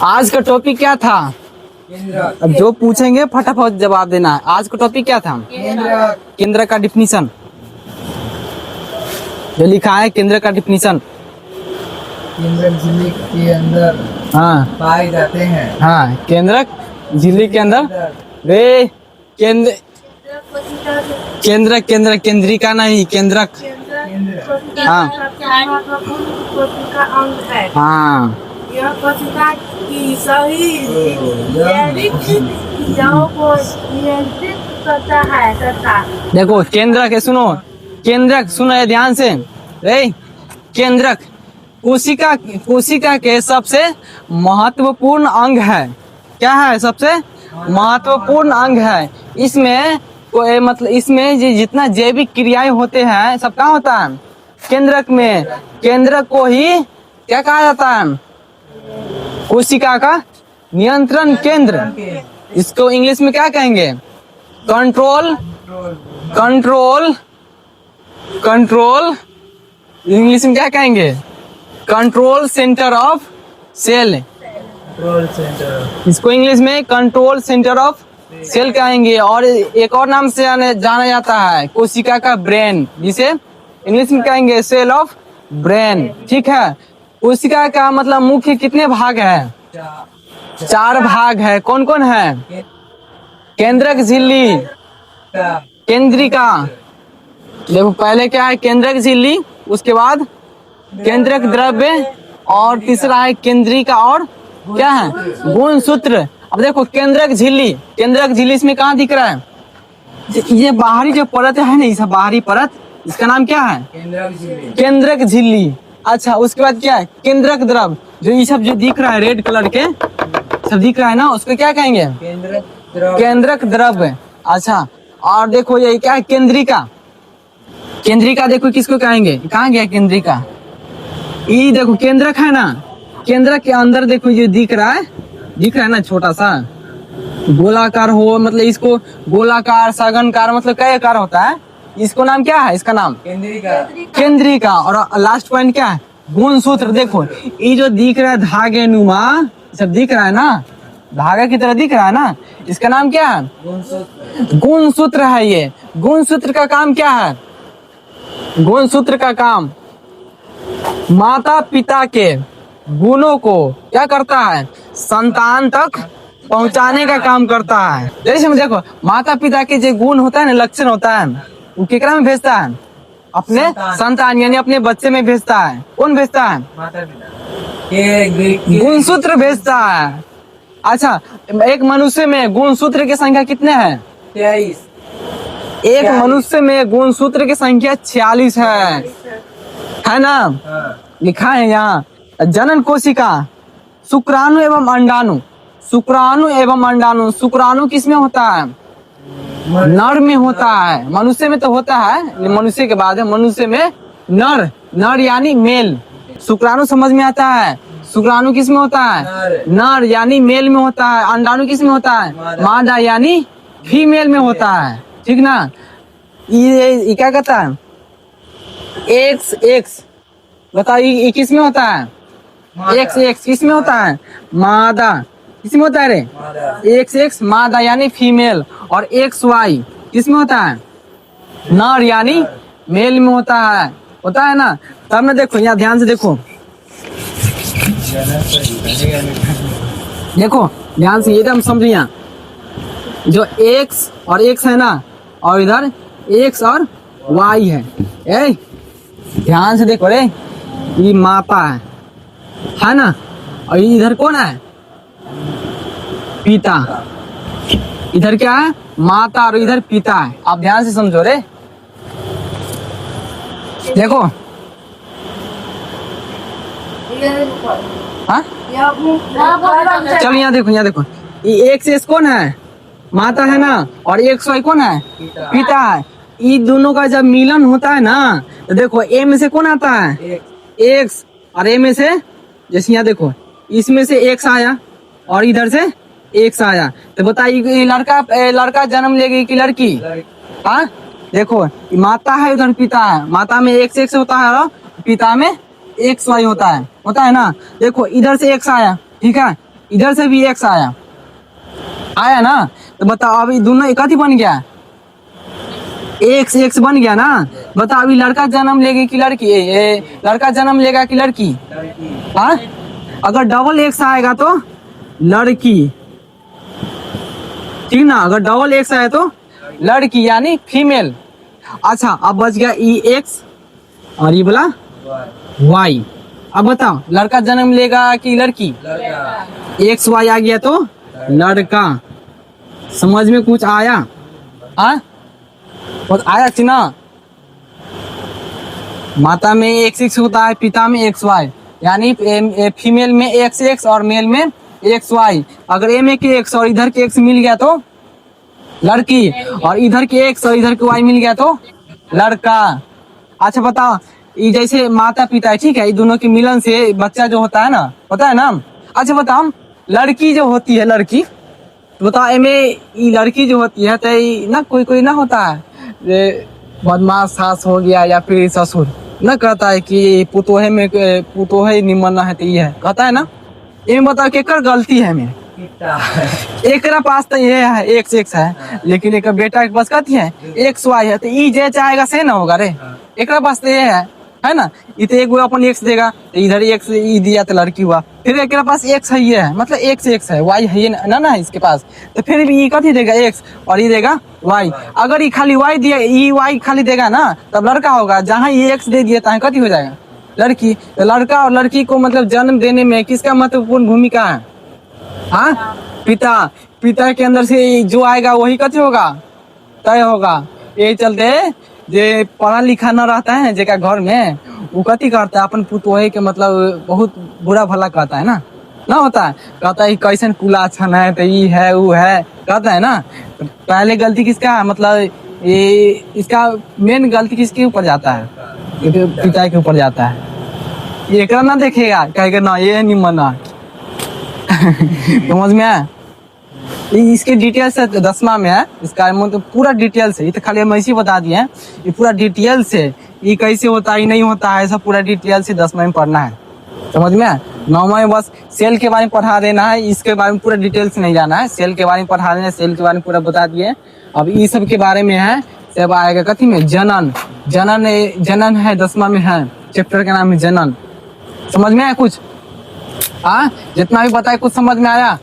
आज का टॉपिक क्या था? अब जो पूछेंगे फटाफट जवाब देना है। आज का टॉपिक क्या था? केंद्र का डिफिनीशन। जो लिखा है केंद्र का डिफिनीशन। केंद्रक झिल्ली के अंदर हाँ पाए जाते हैं। हाँ, केंद्रक झिल्ली के अंदर। रे केंद्र केंद्रक केंद्रक केंद्रिका नहीं, केंद्रक। हाँ कोशिका अंग है। हाँ यह कोशिका की सभी जैविक क्रियाओं को नियंत्रित करता है तथा देखो केंद्रक है, सुनो केंद्रक, सुनो ये ध्यान से। रे केंद्रक कोशिका कोशिका के सबसे महत्वपूर्ण अंग है। क्या है? सबसे महत्वपूर्ण अंग है। इसमें मतलब इसमें जितना जैविक क्रियाएं होते हैं सब कहाँ होता है? केंद्रक में। केंद्रक को ही क्या कहा जाता है? कोशिका का नियंत्रण केंद्र। इसको इंग्लिश में क्या कहेंगे? कंट्रोल कंट्रोल कंट्रोल इंग्लिश में क्या कहेंगे? Control centre of cell. Control centre. इसको इंग्लिश में कंट्रोल सेंटर ऑफ सेल कहेंगे। और एक और नाम से जाना जाता है कोशिका का ब्रेन, जिसे इंग्लिश में कहेंगे सेल ऑफ ब्रेन। ठीक है। कोशिका का मतलब मुख्य कितने भाग है? 4 भाग है। कौन कौन है? केंद्रक झिल्ली, केंद्रिका। देखो पहले क्या है? केंद्रक झिल्ली, उसके बाद केंद्रक द्रव्य, और तीसरा है केंद्रिका, और क्या है? गुणसूत्र। अब देखो केंद्रक झिल्ली, केंद्रक झिल्ली इसमें कहाँ दिख रहा है? ये बाहरी जो परत है ना, इस बाहरी परत, इसका नाम क्या है? केंद्रक झिल्ली। केंद्रक झिल्ली। अच्छा, उसके बाद क्या है? केंद्रक द्रव। जो ये सब जो दिख रहा है रेड कलर के सब दिख रहा है ना, उसको क्या कहेंगे? केंद्रक द्रव। केंद्रक द्रव्य। अच्छा, और देखो ये क्या है? केंद्रिका। केंद्रिका देखो किसको कहेंगे? कहाँ गया केंद्रिका? ये देखो केंद्रक है ना, केंद्रक के अंदर देखो ये दिख रहा है ना, छोटा सा गोलाकार हो, मतलब इसको गोलाकार, सघनकार, मतलब कई आकार होता है। इसको नाम क्या है? इसका नाम केंद्रिका। केंद्रिका। और लास्ट पॉइंट क्या है? गुणसूत्र। देखो ये जो दिख रहा है धागे नुमा सब दिख रहा है ना, धागा की तरह दिख रहा है ना, इसका नाम क्या है? गुणसूत्र। गुणसूत्र है। ये गुणसूत्र का काम क्या है? गुणसूत्र का काम माता पिता के गुणों को क्या करता है? संतान तक पहुंचाने का काम करता है। जैसे में देखो माता पिता के जो गुण होता है ना, लक्षण होता है, वो केकरा में भेजता है? अपने संतान यानी अपने बच्चे में भेजता है। कौन भेजता है? माता पिता। गुणसूत्र भेजता है। अच्छा, एक मनुष्य में गुणसूत्र की संख्या कितने हैं? 23। एक मनुष्य में गुणसूत्र की संख्या 46 है ना? हाँ। लिखा है यहाँ। जनन कोशिका, शुक्राणु एवं अंडाणु। शुक्राणु एवं अंडाणु। शुक्राणु किस में होता है? नर में होता है। मनुष्य में तो होता है, मनुष्य के बाद है। मनुष्य में नर, नर यानी मेल। शुक्राणु समझ में आता है? शुक्राणु किस में होता है? नर यानी मेल में होता है। अंडाणु किस में होता है? मादा यानी फीमेल में होता है। ठीक ना? ये क्या कहता है? X x. बताओ ये किस में होता है? एक्स एक्स किस में होता है? मादा। किस में होता है रे? एक्स एक्स मादा यानी फीमेल। और एक्स वाई किस में होता है? नर यानी मेल में होता है ना? तब ना देखो यहाँ ध्यान से देखो, देखो ध्यान से, ये हम समझिए। यहाँ जो एक्स और एक्स है ना, और इधर एक्स और वाई है। ए ध्यान से देखो रे, ये माता है ना, और इधर कौन है? पिता। इधर क्या है? माता, और इधर पिता है। आप ध्यान से समझो रे। देखो हाँ, चलो यहाँ देखो, यहाँ देखो, ये एक्स एक्स कौन है? माता है ना, और एक्स वाई कौन है? पिता है। ये दोनों का जब मिलन होता है ना, तो देखो ए में से कौन आता है? एक्स। और ए में से, जैसे यहाँ देखो, इसमें से एक्स आया और इधर से एक्स आया, तो बताइए लड़का जन्म लेगी कि लड़की? हाँ, देखो माता है, उधर पिता है। माता में एक्स एक्स होता है और पिता में एक्स वाई होता है ना। देखो इधर से एक्स आया, ठीक है, इधर से भी एक्स आया, आया ना। तो बताओ अभी दोनों एक ही बन गया, एक्स एक्स बन गया ना। बताओ अभी लड़का जन्म लेगी कि लड़की, लड़का जन्म लेगा कि लड़की? हाँ, अगर डबल एक्स आएगा तो लड़की, ठीक ना। अगर डबल एक्स आए तो लड़की यानी फीमेल। अच्छा अब बच गया ई एक्स और ये बोला वाई। अब बताओ लड़का जन्म लेगा कि लड़की? एक्स वाई आ गया तो लड़का। समझ में कुछ आया? हाँ और आया कि ना। माता में एक्स एक्स होता है, पिता में एक्स वाई, यानी फीमेल में एक्स एक्स और मेल में एक्स वाई। अगर ए में के एक्स और इधर के एक्स मिल गया तो लड़की, और इधर के एक्स और इधर के वाई मिल गया तो लड़का। अच्छा बताओ ये जैसे माता पिता है, ठीक है, ये दोनों के मिलन से बच्चा जो होता है ना, पता है ना। अच्छा बताओ लड़की जो होती है, लड़की तो बताओ एमे ये लड़की जो होती है तो ना कोई कोई ना होता है बदमाश सास हो गया या फिर ससुर ना कहता है कि पुतोहे में पुतोहे निमन है, तो ये है कहता है ना। ये बताओ केकर गलती है में? एक पास तो ये है एक्स एक्स है, लेकिन एक बेटा के पास कथी है एक्स वाई है, तो ई जे चाहेगा से ना होगा रे। एक पास तो ये है ना। ये तो एक अपन एक्स देगा तो इधर एक्स ई दिया तो लड़की हुआ, फिर एक पास एक्स है, ये है मतलब एक्स एक्स है, वाई है ये ना है इसके पास, तो फिर भी ये कथी देगा एक्स और ये देगा वाई। अगर ये खाली वाई दिया, ये वाई खाली देगा ना तब लड़का होगा, जहाँ ये एक्स दे दिया तहाँ कथी हो जाएगा लड़की। तो लड़का और लड़की को मतलब जन्म देने में किसका महत्वपूर्ण भूमिका है? हाँ पिता, पिता के अंदर से जो आएगा वही कथी होगा तय होगा। यही चलते जे पढ़ा लिखा न रहता है जेका घर में, वो कथी करता है अपन पुतोहे के मतलब बहुत बुरा भला कहता है ना होता है, कहता है कैसन कुला अच्छा है तो ये है वो है कहता है ना। तो पहले गलती किसका है, मतलब ये इसका मेन गलती किसके ऊपर जाता है? पिता के ऊपर जाता है। ये एकरा ना देखेगा कहेगा ना ये नहीं मना समझ में आया? इसके डिटेल से 10वां में है, इसका मतलब पूरा डिटेल से, ये तो खाली हम ऐसे बता दिए हैं, ये पूरा डिटेल से ये कैसे होता है नहीं होता है सब पूरा डिटेल से 10वां में पढ़ना है। समझ में आया? 9वां में बस सेल के बारे में पढ़ा देना है, इसके बारे में पूरा डिटेल से नहीं जाना है। सेल के बारे में पढ़ा देना है, सेल के बारे में पूरा बता दिए। अब ये सब के बारे में है, सब आएगा कथी में जनन। जनन है 10वां में है, चैप्टर का नाम है जनन। समझ में आया कुछ? हाँ जितना भी बताया कुछ समझ में आया?